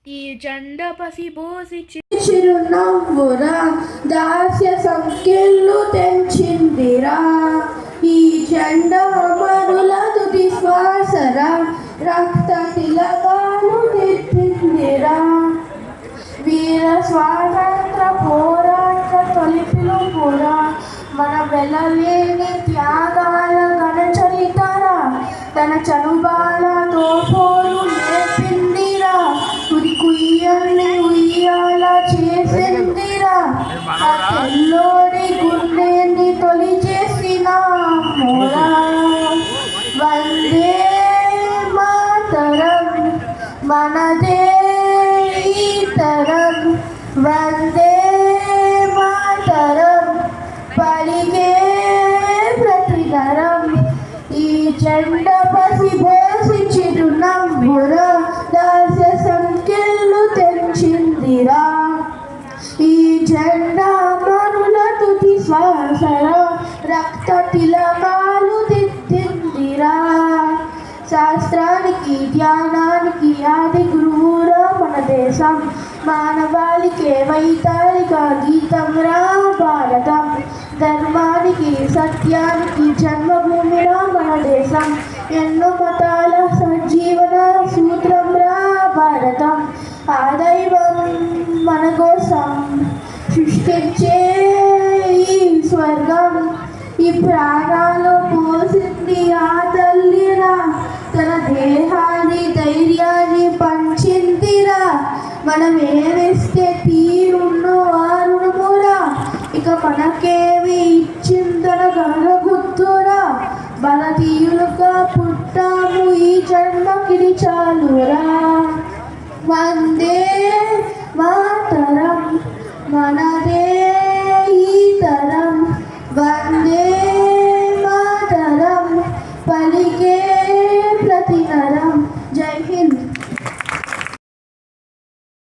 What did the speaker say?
ఈ జెండ పసిబోసి చిరునవ్వురా దాస్య సంఖ్యలు తెంచిందిరా. ఈ జెండా అమరుల తుది శ్వాసరా రక్త తిలకాలు తెచ్చిందిరా. వీర స్వాతంత్ర పోరాట తొలి పిలుపురా మన వెలలేని త్యాగాల ఘన చరితరా. తన చనుబాలతో పోరు నేర్పిందిరా. కుయ్యల్ని ఉయ్యాల చేసిందిరా. ఆ తెల్లోడి గుండెని తొలి చేసిన మోరా. వందే మాతరం మనదే ఈ తరం. వందే మాతరం పలికే ప్రతితరం. ఈ జెండ పసిబోసి చిరునవ్వురా దాస్య సంఖ్యలు తెంచిందిరా. ఈ జెండా మనుల తుది శ్వాసరా రక్త తిలకాలు దిద్దిందిరా. శాస్త్రానికి ధ్యానానికి ఆది గురువురా మన దేశం. మానవాళికే వైతాళిక గీతం రా భారతం. ధర్మానికి సత్యానికి జన్మభూమిరా మన దేశం. ఎన్నో మతాల సజీవన సూత్రం రా భారతం. ఆ దైవం మన కోసం సృష్టించే ఈ స్వర్గం. ఈ ప్రాణాలు పోసింది ఆ తల్లిరా. తన దేహాన్ని ధైర్యాన్ని పంచిందిరా. మనం ఏమిస్తే తీరున్నో ఆరుమురా. ఇక మనకేమి ఇచ్చిందన గల గుర్తురా. భారతీయులుగా పుట్టాము ఈ జన్మకిది చాలురా. వందే మాతరం మన